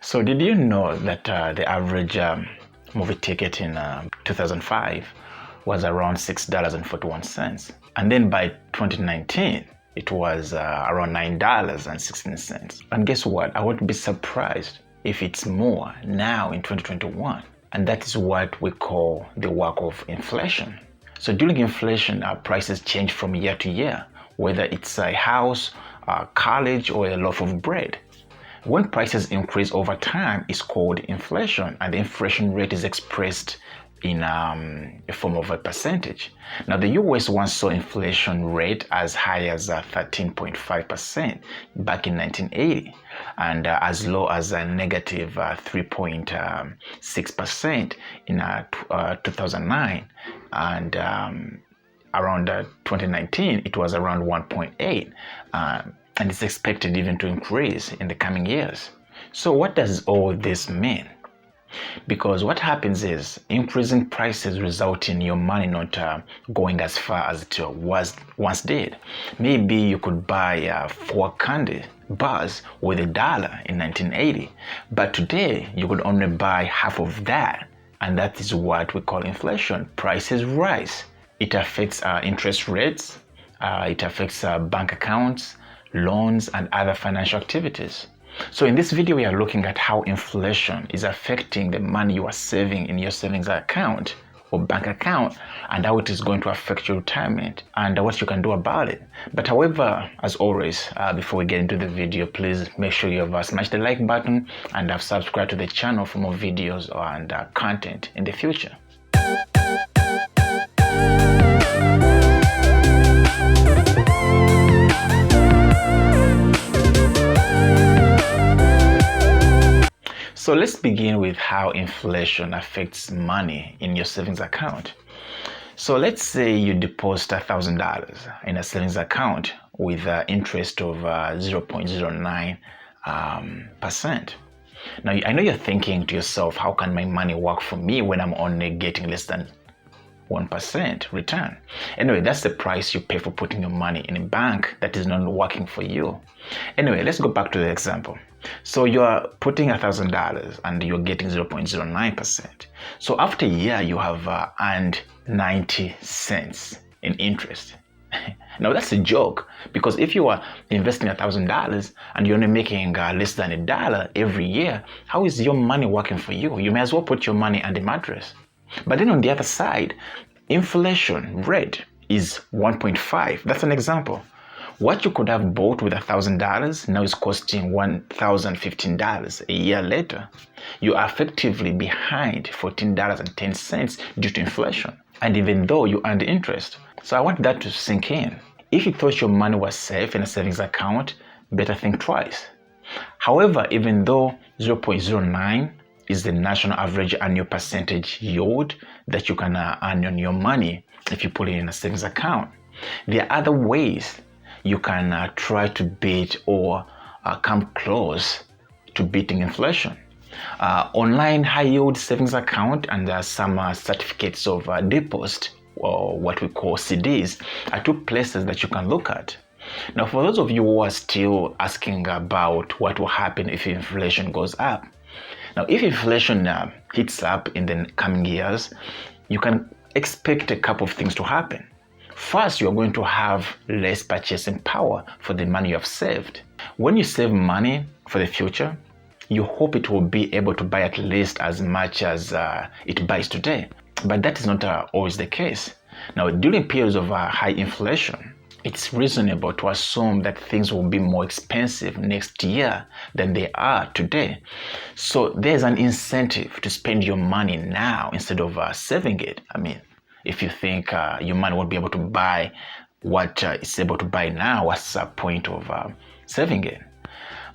So did you know that the average movie ticket in 2005 was around $6.41? And then by 2019, it was around $9.16. And guess what? I won't be surprised if it's more now in 2021. And that is what we call the work of inflation. So during inflation, our prices change from year to year, whether it's a house, a college, or a loaf of bread. When prices increase over time, it's called inflation, and the inflation rate is expressed in a form of a percentage. Now, the US once saw inflation rate as high as 13.5% back in 1980, and as low as a negative 3.6% in 2009, and around 2019, it was around 1.8%. And it's expected even to increase in the coming years. So what does all this mean? Because what happens is increasing prices result in your money not going as far as it was once did. Maybe you could buy 4 candy bars with $1 in 1980, but today you could only buy half of that. And that is what we call inflation. Prices rise. It affects interest rates, it affects bank accounts, loans, and other financial activities. So in this video, we are looking at how inflation is affecting the money you are saving in your savings account or bank account, and how it is going to affect your retirement and what you can do about it. But however, as always, before we get into the video, please make sure you have smashed the like button and have subscribed to the channel for more videos and content in the future. So let's begin with how inflation affects money in your savings account. So let's say you deposit $1,000 in a savings account with interest of 0.09%. Now, I know you're thinking to yourself, how can my money work for me when I'm only getting less than 1% return? Anyway, that's the price you pay for putting your money in a bank that is not working for you. Anyway, let's go back to the example. So you're putting $1,000 and you're getting 0.09%. So after a year, you have earned 90 cents in interest. Now that's a joke, because if you are investing $1,000 and you're only making less than $1 every year, how is your money working for you? You may as well put your money on the mattress. But then on the other side, inflation rate is 1.5. That's an example. What you could have bought with $1,000 now is costing $1,015 a year later. You are effectively behind $14.10 due to inflation, and even though you earned interest. So I want that to sink in. If you thought your money was safe in a savings account, better think twice. However, even though 0.09 is the national average annual percentage yield that you can earn on your money if you put it in a savings account, there are other ways you can try to beat or come close to beating inflation. Online high yield savings account and some certificates of deposit, or what we call CDs, are 2 places that you can look at. Now, for those of you who are still asking about what will happen if inflation goes up, now if inflation hits up in the coming years, you can expect a couple of things to happen. First, you're going to have less purchasing power for the money you have saved. When you save money for the future, you hope it will be able to buy at least as much as it buys today. But that is not always the case. Now, during periods of high inflation, it's reasonable to assume that things will be more expensive next year than they are today. So there's an incentive to spend your money now instead of saving it. I mean, if you think your money won't be able to buy what it's able to buy now, what's the point of saving it?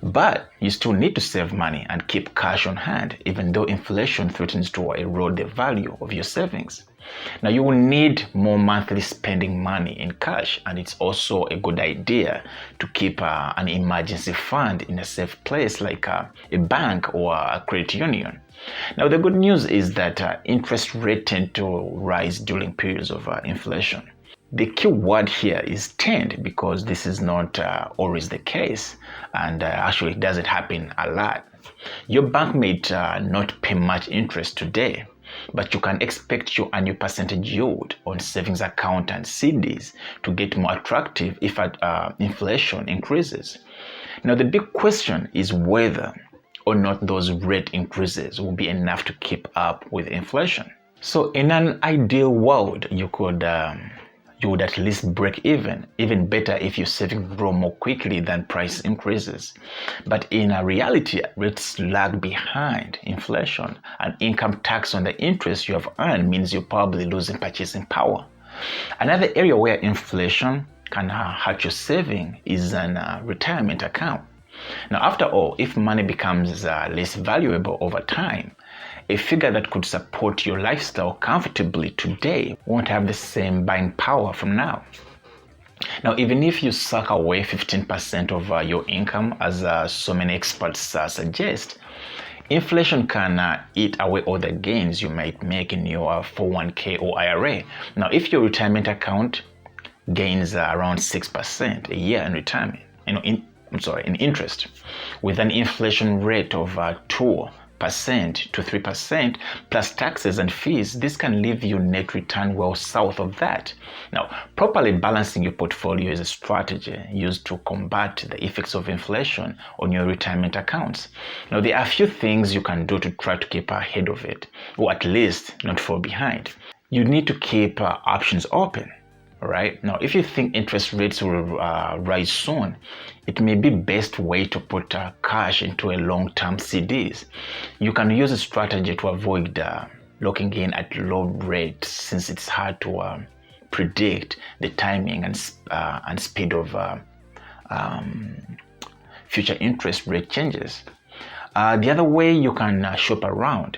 But you still need to save money and keep cash on hand, even though inflation threatens to erode the value of your savings. Now, you will need more monthly spending money in cash, and it's also a good idea to keep an emergency fund in a safe place like a bank or a credit union. Now, the good news is that interest rates tend to rise during periods of inflation. The key word here is tend, because this is not always the case, and actually it doesn't happen a lot. Your bank may not pay much interest today, but you can expect your annual percentage yield on savings account and CDs to get more attractive if inflation increases. Now, the big question is whether or not those rate increases will be enough to keep up with inflation. So in an ideal world, you would at least break even better if your savings grow more quickly than price increases. But in a reality, rates lag behind inflation, and income tax on the interest you have earned means you're probably losing purchasing power. Another area where inflation can hurt your saving is an retirement account. Now, after all, if money becomes less valuable over time, a figure that could support your lifestyle comfortably today won't have the same buying power from now. Now, even if you suck away 15% of your income, as so many experts suggest, inflation can eat away all the gains you might make in your 401k or IRA. Now, if your retirement account gains around 6% a year in retirement, in interest, with an inflation rate of 2% to 3% plus taxes and fees, this can leave your net return well south of that. Now, properly balancing your portfolio is a strategy used to combat the effects of inflation on your retirement accounts. Now, there are a few things you can do to try to keep ahead of it, or at least not fall behind. You need to keep options open. Right now, if you think interest rates will rise soon, it may be best way to put cash into a long-term CDs. You can use a strategy to avoid locking in at low rates, since it's hard to predict the timing and speed of future interest rate changes. The other way you can shop around.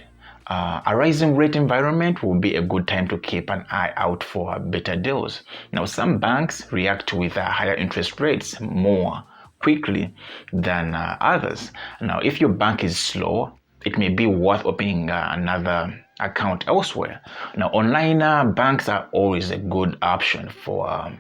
A rising rate environment will be a good time to keep an eye out for better deals. Now, some banks react with higher interest rates more quickly than others. Now, if your bank is slow, it may be worth opening another account elsewhere. Now, online banks are always a good option for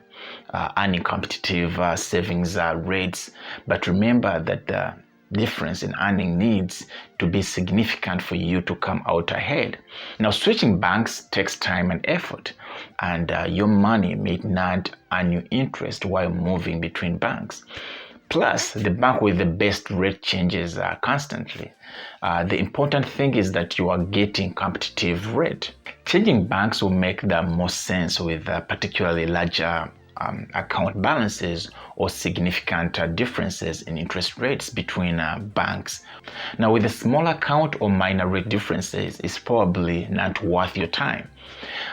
earning competitive savings rates, but remember that the difference in earning needs to be significant for you to come out ahead. Now, switching banks takes time and effort, and your money may not earn you interest while moving between banks. Plus, the bank with the best rate changes constantly. The important thing is that you are getting competitive rate. Changing banks will make the most sense with particularly larger account balances or significant differences in interest rates between banks. Now, with a small account or minor rate differences, it's probably not worth your time.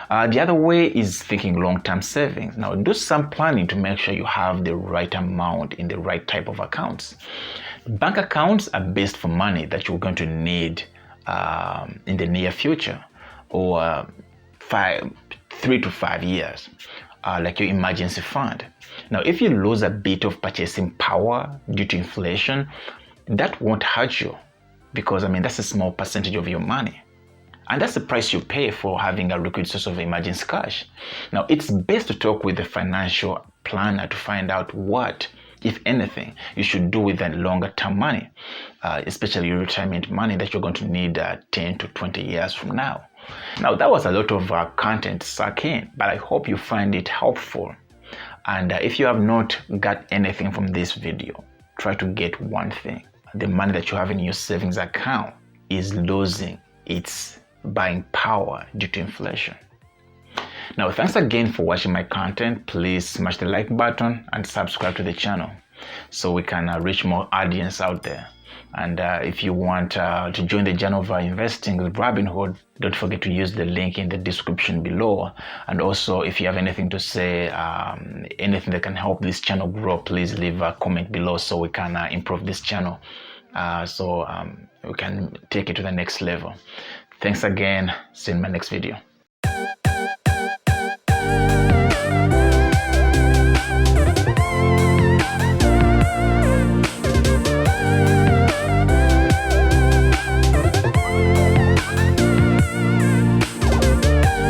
The other way is thinking long-term savings. Now, do some planning to make sure you have the right amount in the right type of accounts. Bank accounts are best for money that you're going to need in the near future, or 3 to 5 years. Like your emergency fund. Now, if you lose a bit of purchasing power due to inflation, that won't hurt you, because that's a small percentage of your money. And that's the price you pay for having a liquid source of emergency cash. Now, it's best to talk with a financial planner to find out what, if anything, you should do with that longer term money, especially your retirement money that you're going to need 10 to 20 years from now. Now, that was a lot of content suck in, but I hope you find it helpful. And if you have not got anything from this video, try to get one thing. The money that you have in your savings account is losing its buying power due to inflation. Now, thanks again for watching my content. Please smash the like button and subscribe to the channel so we can reach more audience out there. And if you want to join the journey of investing with Robinhood, don't forget to use the link in the description below. And also, if you have anything to say, anything that can help this channel grow, please leave a comment below so we can improve this channel, so we can take it to the next level. Thanks again. See you in my next video.